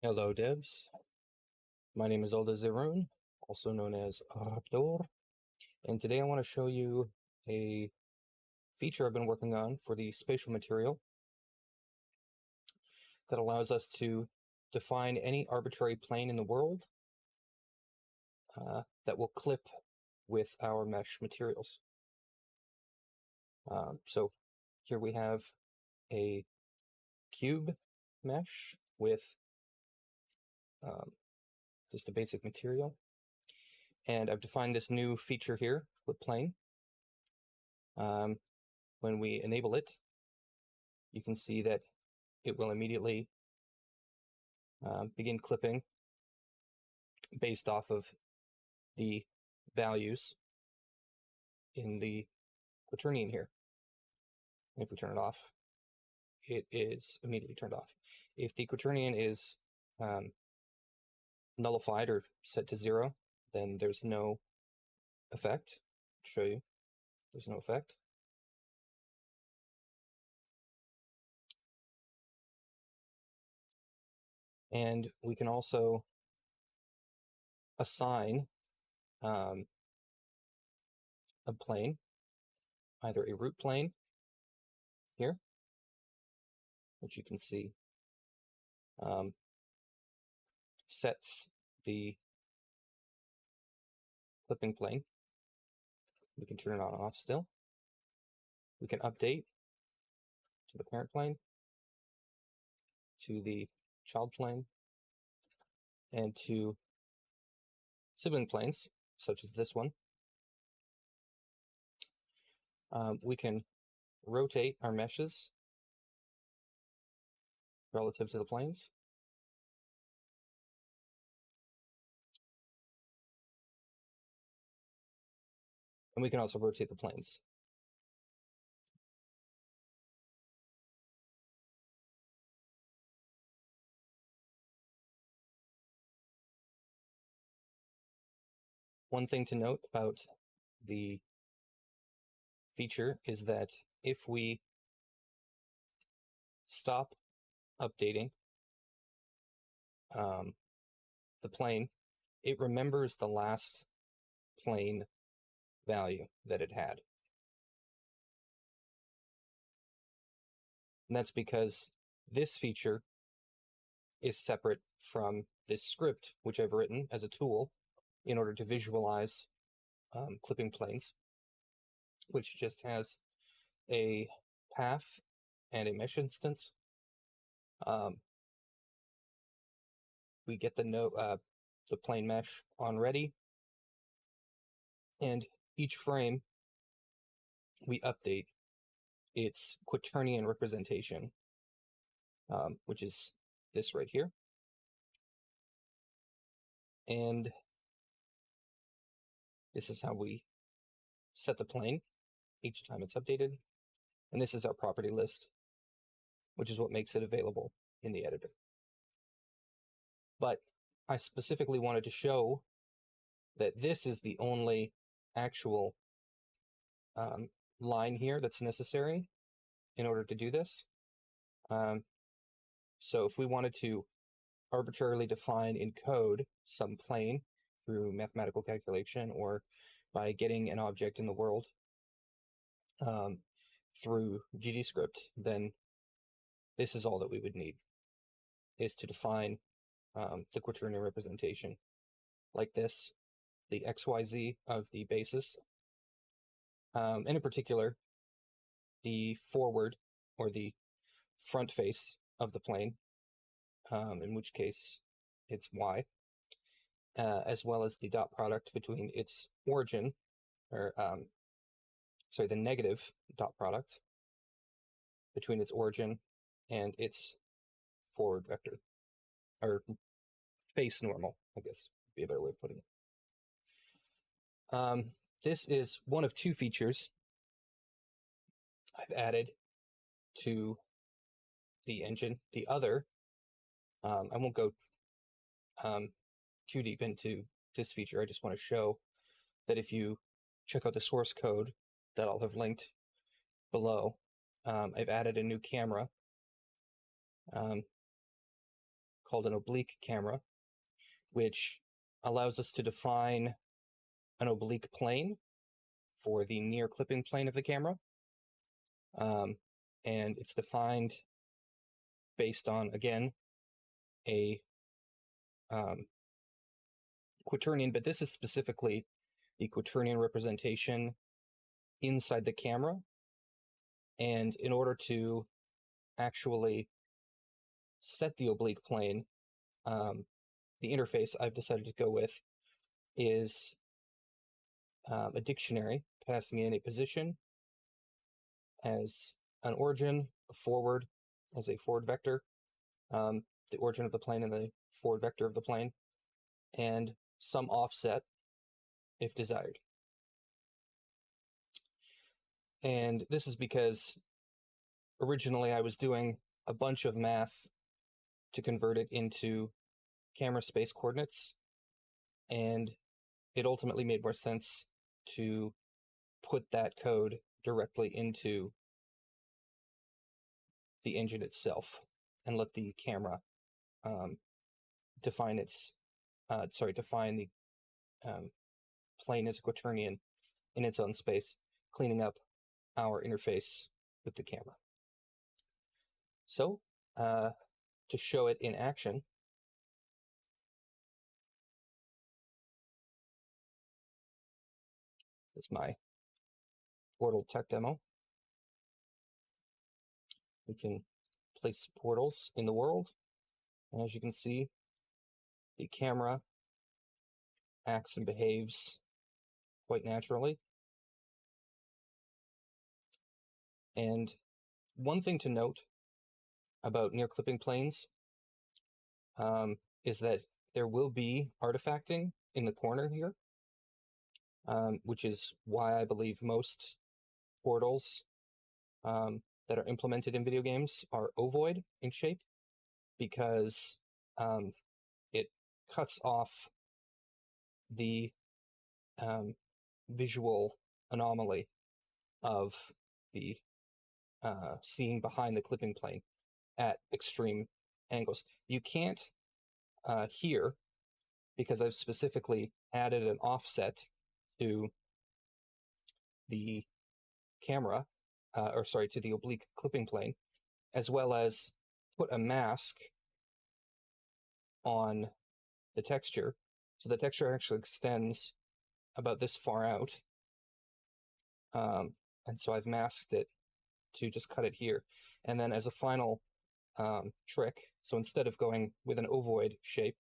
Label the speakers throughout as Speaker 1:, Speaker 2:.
Speaker 1: Hello devs, my name is Olda Zerun, also known as Raptor, and today I want to show you a feature I've been working on for the spatial material that allows us to define any arbitrary plane in the world that will clip with our mesh materials. So here we have a cube mesh with just a basic material. And I've defined this new feature here, clip plane. When we enable it, you can see that it will immediately begin clipping based off of the values in the quaternion here. And if we turn it off, it is immediately turned off. If the quaternion is nullified or set to 0, then there's no effect. I'll show you. There's no effect. And we can also assign a plane, either a root plane here, which you can see sets the clipping plane. We can turn it on and off still. We can update to the parent plane, to the child plane, and to sibling planes, such as this one. We can rotate our meshes relative to the planes. And we can also rotate the planes. One thing to note about the feature is that if we stop updating the plane, it remembers the last plane value that it had. And that's because this feature is separate from this script, which I've written as a tool in order to visualize clipping planes, which just has a path and a mesh instance. We get the plane mesh on ready, and each frame we update its quaternion representation, which is this right here. And this is how we set the plane each time it's updated. And this is our property list, which is what makes it available in the editor. But I specifically wanted to show that this is the only actual line here that's necessary in order to do this. So if we wanted to arbitrarily define in code some plane through mathematical calculation or by getting an object in the world through GDScript, then this is all that we would need, is to define the quaternion representation like this, the XYZ of the basis, and in particular, the forward or the front face of the plane, in which case it's Y, as well as the dot product between its origin, or the negative dot product between its origin and its forward vector, or face normal, I guess would be a better way of putting it. This is one of two features I've added to the engine. The other, I won't go too deep into this feature. I just want to show that if you check out the source code that I'll have linked below, I've added a new camera called an oblique camera, which allows us to define an oblique plane for the near clipping plane of the camera. And it's defined based on, again, a quaternion, but this is specifically the quaternion representation inside the camera. And in order to actually set the oblique plane, the interface I've decided to go with is a dictionary passing in a position as an origin, a forward as a forward vector, the origin of the plane and the forward vector of the plane, and some offset if desired. And this is because originally I was doing a bunch of math to convert it into camera space coordinates, and it ultimately made more sense to put that code directly into the engine itself and let the camera define the plane as a quaternion in its own space, cleaning up our interface with the camera. So, to show it in action, this is my portal tech demo. We can place portals in the world, and as you can see, the camera acts and behaves quite naturally. And one thing to note about near clipping planes is that there will be artifacting in the corner here, which is why I believe most portals that are implemented in video games are ovoid in shape, because it cuts off the visual anomaly of the seeing behind the clipping plane at extreme angles. You can't here, because I've specifically added an offset to the camera, to the oblique clipping plane, as well as put a mask on the texture. So the texture actually extends about this far out. And so I've masked it to just cut it here. And then as a final trick, so instead of going with an ovoid shape,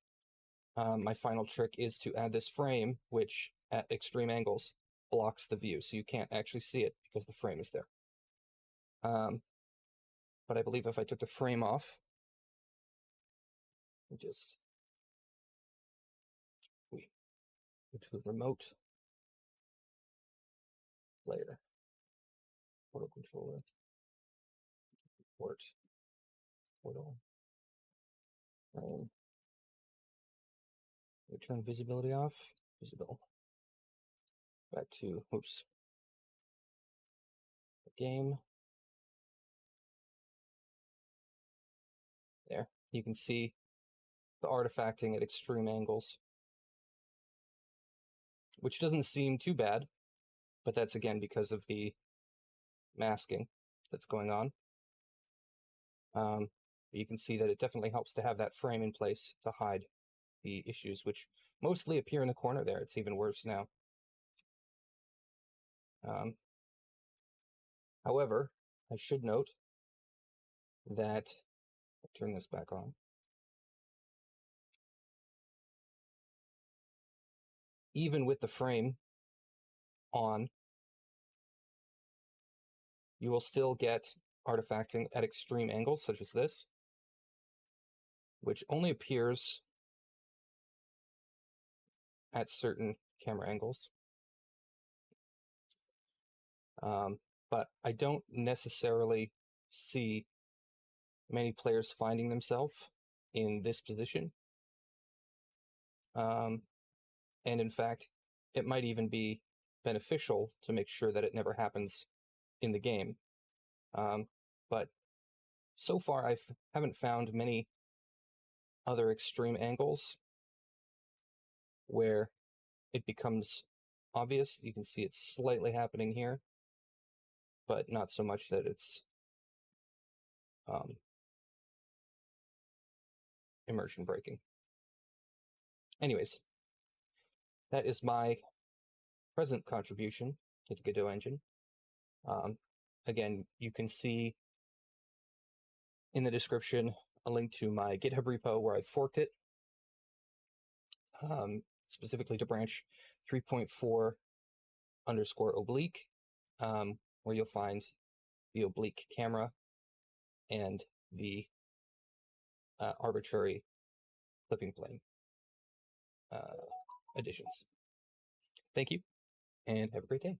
Speaker 1: my final trick is to add this frame, which at extreme angles blocks the view, so you can't actually see it because the frame is there. But I believe if I took the frame off, we go to remote layer, portal controller, portal, frame. We turn visibility off, visible. Back to, game. There, you can see the artifacting at extreme angles, which doesn't seem too bad, but that's again because of the masking that's going on. You can see that it definitely helps to have that frame in place to hide the issues, which mostly appear in the corner there. It's even worse now. However, I should note that, I'll turn this back on, even with the frame on, you will still get artifacting at extreme angles, such as this, which only appears at certain camera angles. But I don't necessarily see many players finding themselves in this position. And in fact, it might even be beneficial to make sure that it never happens in the game. But so far, I haven't found many other extreme angles where it becomes obvious. You can see it's slightly happening here, but not so much that it's immersion breaking. Anyways, that is my present contribution to the Godot engine. Again, you can see in the description a link to my GitHub repo where I forked it, specifically to branch 3.4_oblique, where you'll find the oblique camera and the arbitrary clipping plane additions. Thank you, and have a great day.